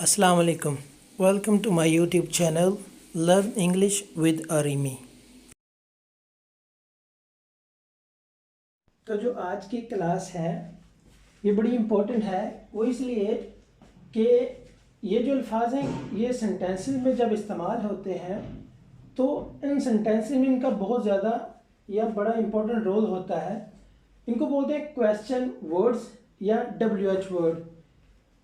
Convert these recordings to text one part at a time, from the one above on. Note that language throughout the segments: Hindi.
अस्सलाम वालेकुम। Welcome to my YouTube channel learn English with Arimi. तो जो आज की क्लास है ये बड़ी इम्पोर्टेंट है, वो इसलिए कि ये जो अल्फाज हैं ये सेंटेंसेस में जब इस्तेमाल होते हैं तो इन सेंटेंसेस में इनका बहुत ज़्यादा या बड़ा इम्पोर्टेंट रोल होता है। इनको बोलते हैं क्वेश्चन वर्ड्स या WH वर्ड।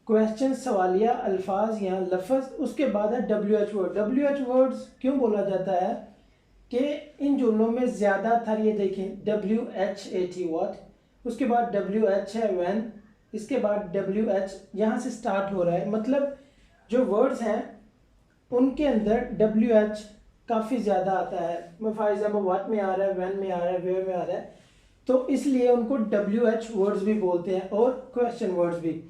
क्वेश्चन सवालिया अल्फाज या लफ्ज़, उसके बाद है WH वर्ड। WH वर्ड्स क्यों बोला जाता है कि इन जुमलों में ज़्यादातर, ये देखें WHAT व्हाट, उसके बाद WH है व्हेन, इसके बाद WH यहाँ से स्टार्ट हो रहा है। मतलब जो वर्ड्स हैं उनके अंदर WH काफ़ी ज़्यादा आता है। फॉर एग्जाम्पल व्हाट में आ रहा है, व्हेन में आ रहा है, वेयर में आ रहा है, तो इसलिए उनको WH वर्ड्स भी बोलते हैं और क्वेश्चन वर्ड्स भी।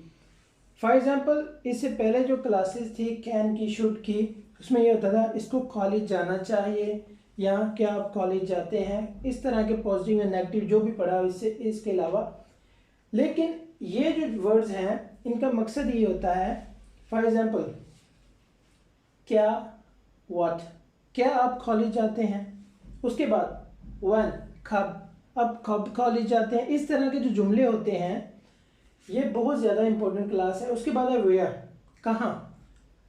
फॉर एग्जाम्पल इससे पहले जो क्लासेस थी कैन की, शुड की, उसमें ये होता था इसको कॉलेज जाना चाहिए या क्या आप कॉलेज जाते हैं, इस तरह के पॉजिटिव या नेगेटिव जो भी पढ़ा इससे इसके अलावा। लेकिन ये जो वर्ड्स हैं इनका मकसद ये होता है, फॉर एग्जाम्पल क्या, व्हाट, क्या आप कॉलेज जाते हैं, उसके बाद व्हेन, कब, अब कब कॉलेज जाते हैं। इस तरह के जो जुमले होते हैं ये बहुत ज़्यादा इंपॉर्टेंट क्लास है। उसके बाद है वेयर, कहाँ,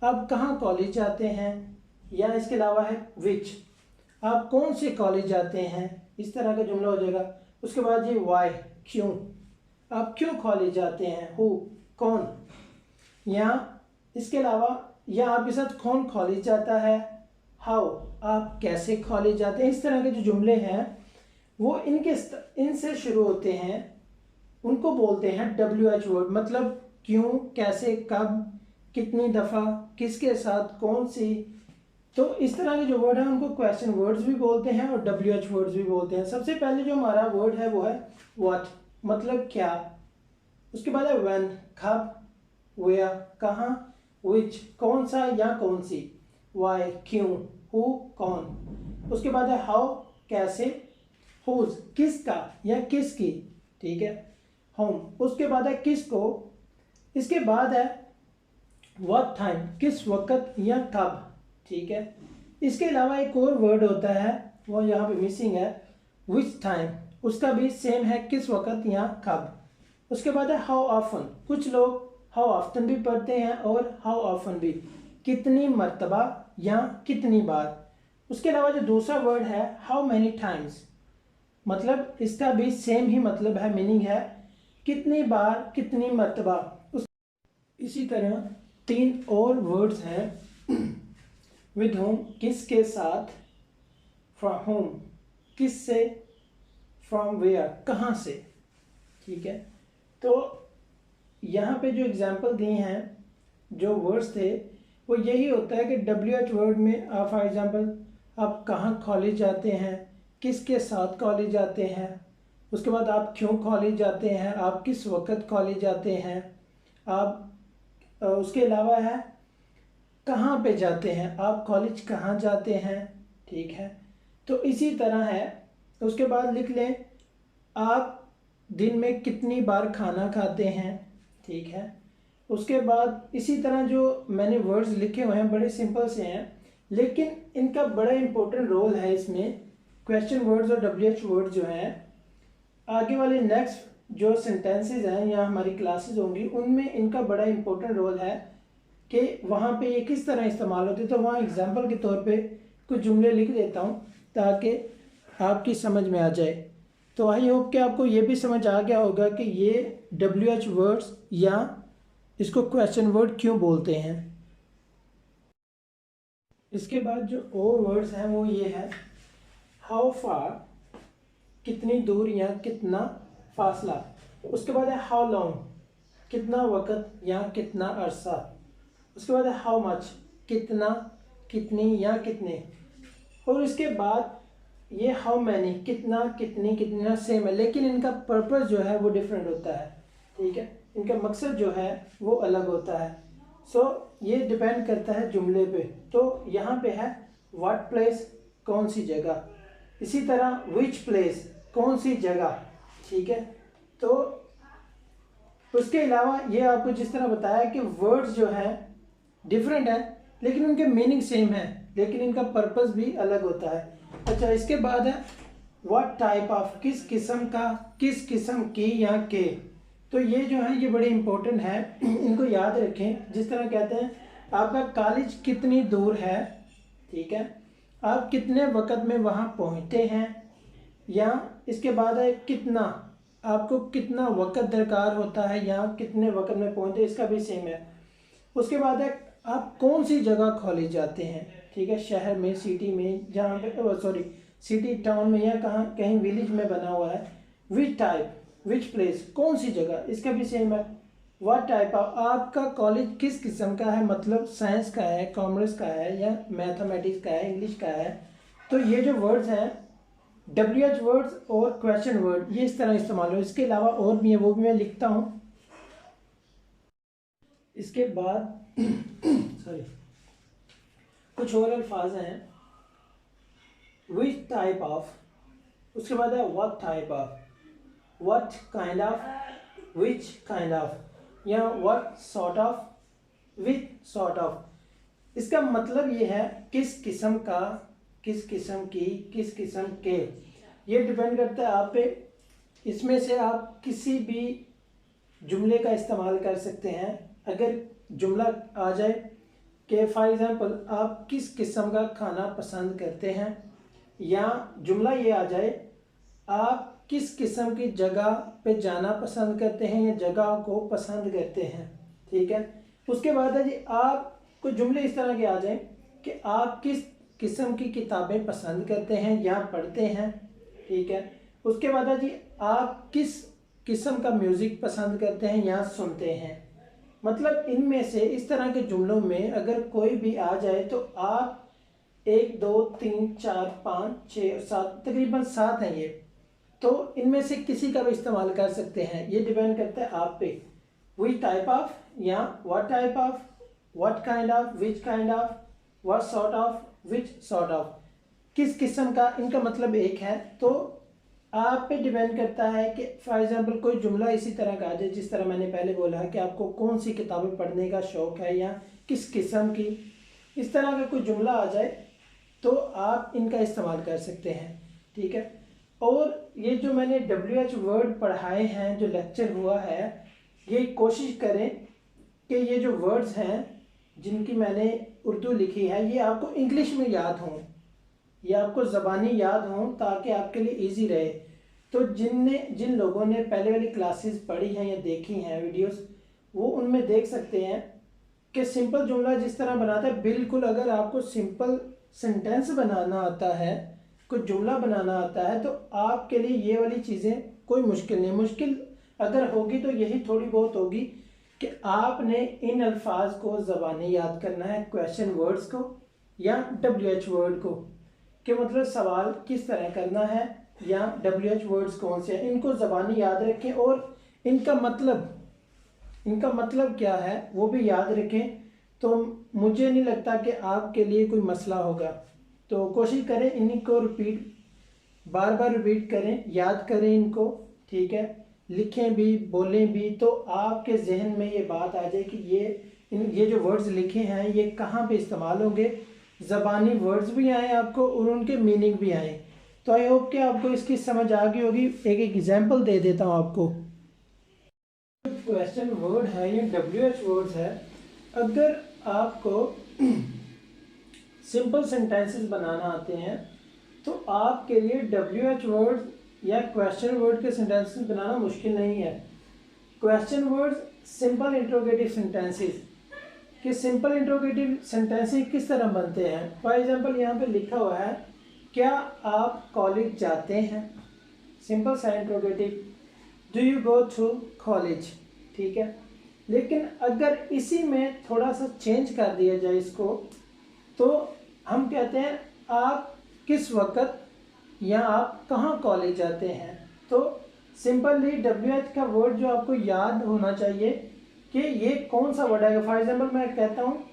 आप कहाँ कॉलेज जाते हैं, या इसके अलावा है विच, आप कौन से कॉलेज जाते हैं, इस तरह का जुमला हो जाएगा। उसके बाद ये वाई, क्यों, आप क्यों कॉलेज जाते हैं, हु, कौन, या इसके अलावा या आपके साथ कौन कॉलेज जाता है, हाउ, आप कैसे कॉलेज जाते हैं। इस तरह के जो जुमले हैं वो इनसे शुरू होते हैं, उनको बोलते हैं WH वर्ड। मतलब क्यों, कैसे, कब, कितनी दफ़ा, किसके साथ, कौन सी। तो इस तरह के जो वर्ड हैं उनको क्वेश्चन वर्ड्स भी बोलते हैं और WH वर्ड्स भी बोलते हैं। सबसे पहले जो हमारा वर्ड है वो है व्हाट, मतलब क्या। उसके बाद है व्हेन, कब, वेयर, कहाँ, विच, कौन सा या कौन सी, वाई, क्यों, हु, कौन। उसके बाद है हाउ, कैसे, हुज, किसका या किसकी, ठीक है, होम। उसके बाद है किसको। इसके बाद है व्हाट टाइम, किस वक्त या कब, ठीक है। इसके अलावा एक और वर्ड होता है वो यहाँ पे मिसिंग है, विच टाइम, उसका भी सेम है, किस वक्त या कब। उसके बाद है हाउ ऑफन, कुछ लोग हाउ ऑफ्टन भी पढ़ते हैं और हाउ ऑफन भी, कितनी मर्तबा या कितनी बार। उसके अलावा जो दूसरा वर्ड है हाउ मैनी टाइम्स, मतलब इसका भी सेम ही मतलब है, मीनिंग है कितनी बार, कितनी मर्तबा। इसी तरह तीन और वर्ड्स हैं विद होम, किसके साथ, फ्रॉम होम, किस से, फ्रॉम वेयर, कहाँ से, ठीक है। तो यहाँ पे जो एग्जांपल दिए हैं जो वर्ड्स थे वो यही होता है कि WH वर्ड में आप फॉर एग्जांपल आप कहाँ कॉलेज जाते हैं, किसके साथ कॉलेज जाते हैं, उसके बाद आप क्यों कॉलेज जाते हैं, आप किस वक्त कॉलेज जाते हैं, आप उसके अलावा है कहाँ पे जाते हैं, आप कॉलेज कहाँ जाते हैं, ठीक है। तो इसी तरह है। उसके बाद लिख लें आप दिन में कितनी बार खाना खाते हैं, ठीक है। उसके बाद इसी तरह जो मैंने वर्ड्स लिखे हुए हैं बड़े सिंपल से हैं, लेकिन इनका बड़ा इंपॉर्टेंट रोल है इसमें। क्वेश्चन वर्ड्स और WH वर्ड्स जो हैं आगे वाले नेक्स्ट जो सेंटेंसेस हैं या हमारी क्लासेस होंगी उनमें इनका बड़ा इंपॉर्टेंट रोल है कि वहाँ पे ये किस तरह इस्तेमाल होते हैं। तो वहाँ एग्जांपल के तौर पे कुछ जुमले लिख देता हूँ ताकि आपकी समझ में आ जाए। तो आई होप कि आपको ये भी समझ आ गया होगा कि ये WH वर्ड्स या इसको क्वेश्चन वर्ड क्यों बोलते हैं। इसके बाद जो और वर्ड्स हैं वो ये है हाउ फार, कितनी दूर या कितना फासला। उसके बाद है हाउ लॉन्ग, कितना वक्त या कितना अरसा। उसके बाद है हाउ मच, कितना, कितनी या कितने। और इसके बाद ये हाउ मैनी, कितना, कितनी, कितना सेम है, लेकिन इनका पर्पस जो है वो डिफरेंट होता है, ठीक है। इनका मकसद जो है वो अलग होता है। सो ये डिपेंड करता है जुमले पे। तो यहाँ पे है व्हाट प्लेस, कौन सी जगह। इसी तरह विच प्लेस, कौन सी जगह, ठीक है। तो उसके अलावा ये आपको जिस तरह बताया कि वर्ड्स जो हैं डिफरेंट है लेकिन उनके मीनिंग सेम है, लेकिन इनका पर्पस भी अलग होता है। अच्छा, इसके बाद है व्हाट टाइप ऑफ, किस किस्म का, किस किस्म की या के। तो ये जो है ये बड़े इंपॉर्टेंट है, इनको याद रखें। जिस तरह कहते हैं आपका कॉलेज कितनी दूर है, ठीक है, आप कितने वक्त में वहाँ पहुँचते हैं, या इसके बाद है कितना, आपको कितना वक्त दरकार होता है या कितने वक्त में पहुँचते, इसका भी सेम है। उसके बाद है आप कौन सी जगह कॉलेज जाते हैं, ठीक है, शहर में, सिटी में, जहाँ पे सॉरी सिटी टाउन में, या कहाँ कहीं विलेज में बना हुआ है। विच टाइप, विच प्लेस, कौन सी जगह, इसका भी सेम है। व्हाट टाइप ऑफ, आपका कॉलेज किस किस्म का है, मतलब साइंस का है, कॉमर्स का है, या मैथमेटिक्स का है, इंग्लिश का है। तो ये जो वर्ड्स हैं WH वर्ड्स और क्वेश्चन वर्ड, ये इस तरह इस्तेमाल हो। इसके अलावा और भी है, वो भी मैं लिखता हूँ। इसके बाद सॉरी कुछ और अल्फाज हैं, विच टाइप ऑफ, उसके बाद है what type of, what kind of, which kind of, या what sort of, which sort of. इसका मतलब ये है किस किस्म का, किस किस्म की, किस किस्म के। ये डिपेंड करता है आप पे। इसमें से आप किसी भी जुमले का इस्तेमाल कर सकते हैं। अगर जुमला आ जाए कि फॉर एग्ज़ाम्पल आप किस किस्म का खाना पसंद करते हैं, या जुमला ये आ जाए आप किस किस्म की जगह पे जाना पसंद करते हैं या जगह को पसंद करते हैं, ठीक है। उसके बाद है जी आप कुछ जुमले इस तरह के आ जाएं कि आप किस किस्म की किताबें पसंद करते हैं या पढ़ते हैं, ठीक है। उसके बाद है जी आप किस किस्म का म्यूज़िक पसंद करते हैं या सुनते हैं। मतलब इनमें से इस तरह के जुमलों में अगर कोई भी आ जाए तो आप 1 2 3 4 5 6 7 तकरीबन 7 हैं ये, तो इनमें से किसी का भी इस्तेमाल कर सकते हैं। ये डिपेंड करता है आप पे। विच टाइप ऑफ, या what type of, what kind of, which kind of, what sort of, which sort of, किस किस्म का, इनका मतलब एक है। तो आप पे डिपेंड करता है कि फॉर एग्जांपल कोई जुमला इसी तरह का आ जाए, जिस तरह मैंने पहले बोला है कि आपको कौन सी किताबें पढ़ने का शौक़ है या किस किस्म की, इस तरह का कोई जुमला आ जाए तो आप इनका इस्तेमाल कर सकते हैं, ठीक है। और ये जो मैंने WH वर्ड पढ़ाए हैं, जो लेक्चर हुआ है, ये कोशिश करें कि ये जो वर्ड्स हैं जिनकी मैंने उर्दू लिखी है ये आपको इंग्लिश में याद हों, ये आपको ज़बानी याद हों ताकि आपके लिए इजी रहे। तो जिन लोगों ने पहले वाली क्लासेस पढ़ी हैं या देखी हैं वीडियोस, वो उनमें देख सकते हैं कि सिंपल जुमला जिस तरह बनाता है, बिल्कुल अगर आपको सिंपल सेंटेंस बनाना आता है, कोई जुमला बनाना आता है, तो आपके लिए ये वाली चीज़ें कोई मुश्किल नहीं। मुश्किल अगर होगी तो यही थोड़ी बहुत होगी कि आपने इन अल्फाज को ज़बानी याद करना है, क्वेश्चन वर्ड्स को या WH वर्ड को, कि मतलब सवाल किस तरह करना है या WH वर्ड्स कौन से हैं, इनको ज़बानी याद रखें और इनका मतलब क्या है वो भी याद रखें। तो मुझे नहीं लगता कि आपके लिए कोई मसला होगा। तो कोशिश करें इन्हीं को बार बार रिपीट करें, याद करें इनको, ठीक है, लिखें भी, बोलें भी, तो आपके जहन में ये बात आ जाए कि ये जो वर्ड्स लिखे हैं ये कहाँ पे इस्तेमाल होंगे। ज़बानी वर्ड्स भी आए आपको और उनके मीनिंग भी आए। तो आई होप कि आपको इसकी समझ आ गई होगी। एक एग्जांपल दे देता हूँ आपको। क्वेश्चन वर्ड है या WH वर्ड्स है, अगर आपको सिंपल सेंटेंसेस बनाना आते हैं तो आपके लिए WH वर्ड या क्वेश्चन वर्ड के सेंटेंसेस बनाना मुश्किल नहीं है। Question words simple interrogative sentences कि सिंपल इंट्रोगेटिव सेंटेंसेस किस तरह बनते हैं। फॉर एग्जांपल यहाँ पे लिखा हुआ है क्या आप कॉलेज जाते हैं, सिंपल सा interrogative, do you go to college, ठीक है। लेकिन अगर इसी में थोड़ा सा चेंज कर दिया जाए इसको, तो हम कहते हैं आप किस वक्त या आप कहाँ कॉलेज जाते हैं। तो सिंपली WH का वर्ड जो आपको याद होना चाहिए कि ये कौन सा वर्ड है। फॉर एग्जांपल मैं कहता हूँ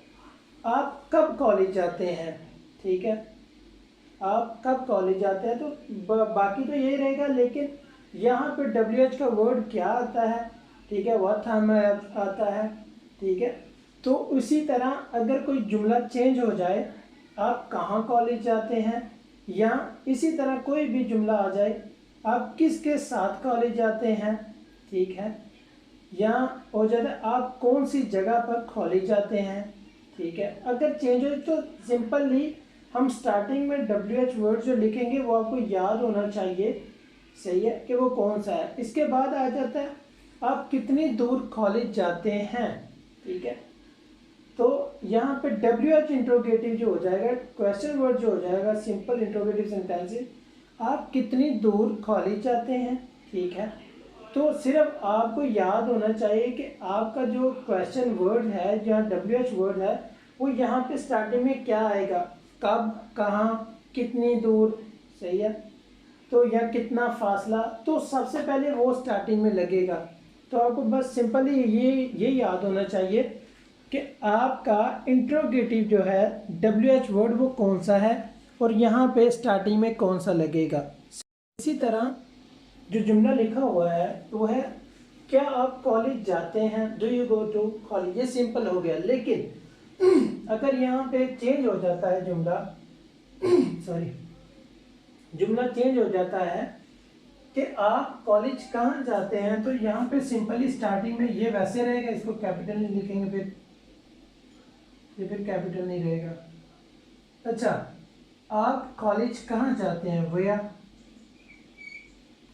आप कब कॉलेज जाते हैं, ठीक है, आप कब कॉलेज जाते हैं, तो बाकी तो यही रहेगा, लेकिन यहाँ पे WH का वर्ड क्या आता है, ठीक है, व्हाट टाइम आता है, ठीक है। तो उसी तरह अगर कोई जुमला चेंज हो जाए, आप कहाँ कॉलेज जाते हैं, या इसी तरह कोई भी जुमला आ जाए, आप किसके साथ कॉलेज जाते हैं, ठीक है, या हो जाता है आप कौन सी जगह पर कॉलेज जाते हैं, ठीक है। अगर चेंज हो तो सिंपली हम स्टार्टिंग में WH वर्ड जो लिखेंगे वो आपको याद होना चाहिए, सही है, कि वो कौन सा है। इसके बाद आ जाता है आप कितनी दूर कॉलेज जाते हैं, ठीक है। तो यहाँ पे WH इंट्रोगेटिव जो हो जाएगा, क्वेश्चन वर्ड जो हो जाएगा, सिंपल इंट्रोगेटिव सेंटेंसेस, आप कितनी दूर कॉलेज जाते हैं, ठीक है। तो सिर्फ आपको याद होना चाहिए कि आपका जो क्वेश्चन वर्ड है, जहाँ WH वर्ड है, वो यहाँ पे स्टार्टिंग में क्या आएगा, कब, कहाँ, कितनी दूर, सही है, तो या कितना फासला, तो सबसे पहले वो स्टार्टिंग में लगेगा। तो आपको बस सिंपली ये याद होना चाहिए कि आपका इंट्रोगेटिव जो है WH वर्ड वो कौन सा है और यहाँ पे स्टार्टिंग में कौन सा लगेगा। इसी तरह जो जुमला लिखा हुआ है वो है क्या आप कॉलेज जाते हैं, do you go to college. ये सिंपल हो गया, लेकिन अगर यहाँ पे चेंज हो जाता है जुमला जुमला चेंज हो जाता है कि आप कॉलेज कहाँ जाते हैं, तो यहाँ पे सिंपली स्टार्टिंग में ये वैसे रहेगा, इसको कैपिटल नहीं लिखेंगे, फिर कैपिटल नहीं रहेगा। अच्छा, आप कॉलेज कहाँ जाते हैं, वेयर,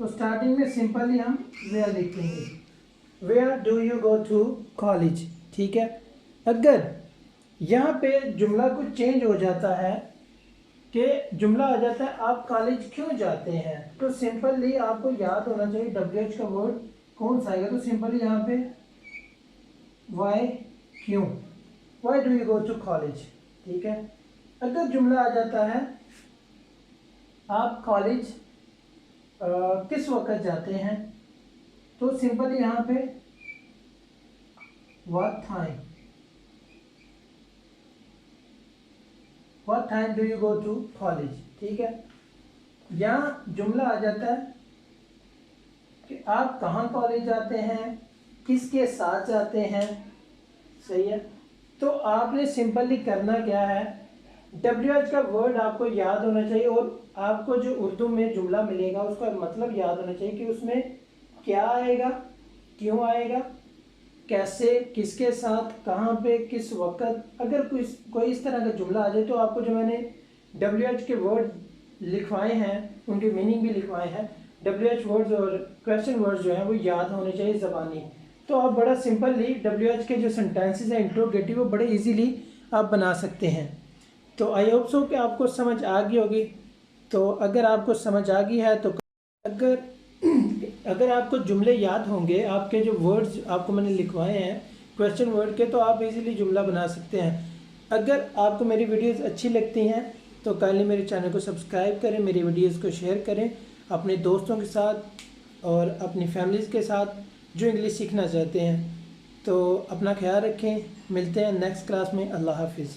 तो स्टार्टिंग में सिंपली हम वेयर लिखेंगे, where do you go to college, ठीक है। अगर यहाँ पे जुमला कुछ चेंज हो जाता है कि जुमला आ जाता है आप कॉलेज क्यों जाते हैं, तो सिंपली आपको याद होना चाहिए WH का वर्ड कौन सा आएगा। तो सिंपली यहाँ पे वाई, क्यों, why do you go to college, ठीक है। अगर जुमला आ जाता है आप कॉलेज किस वक्त जाते हैं, तो सिंपली यहाँ पे what time do you go to college, ठीक है। यहाँ जुमला आ जाता है कि आप कहाँ कॉलेज जाते हैं, किसके साथ जाते हैं, सही है। तो आपने सिंपली करना क्या है, WH का वर्ड आपको याद होना चाहिए और आपको जो उर्दू में जुमला मिलेगा उसका मतलब याद होना चाहिए कि उसमें क्या आएगा, क्यों आएगा, कैसे, किसके साथ, कहाँ पे, किस वक्त। अगर कोई इस तरह का जुमला आ जाए तो आपको जो मैंने WH के वर्ड लिखवाए हैं उनके मीनिंग भी लिखवाए हैं, WH वर्ड्स और क्वेश्चन वर्ड्स जो हैं वो याद होने चाहिए ज़बानी। तो आप बड़ा सिंपली WH के जो सेंटेंसेस हैं इंट्रोगेटिव वो बड़े इजीली आप बना सकते हैं। तो आई होप सो कि आपको समझ आ गई होगी। तो अगर आपको समझ आ गई है तो अगर आपको जुमले याद होंगे, आपके जो वर्ड्स आपको मैंने लिखवाए हैं क्वेश्चन वर्ड के, तो आप इजीली जुमला बना सकते हैं। अगर आपको मेरी वीडियोस अच्छी लगती हैं तो काइंडली मेरे चैनल को सब्सक्राइब करें, मेरी वीडियोस को शेयर करें अपने दोस्तों के साथ और अपनी फैमिलीज़ के साथ जो इंग्लिश सीखना चाहते हैं। तो अपना ख्याल रखें, मिलते हैं नेक्स्ट क्लास में। अल्लाह हाफिज़।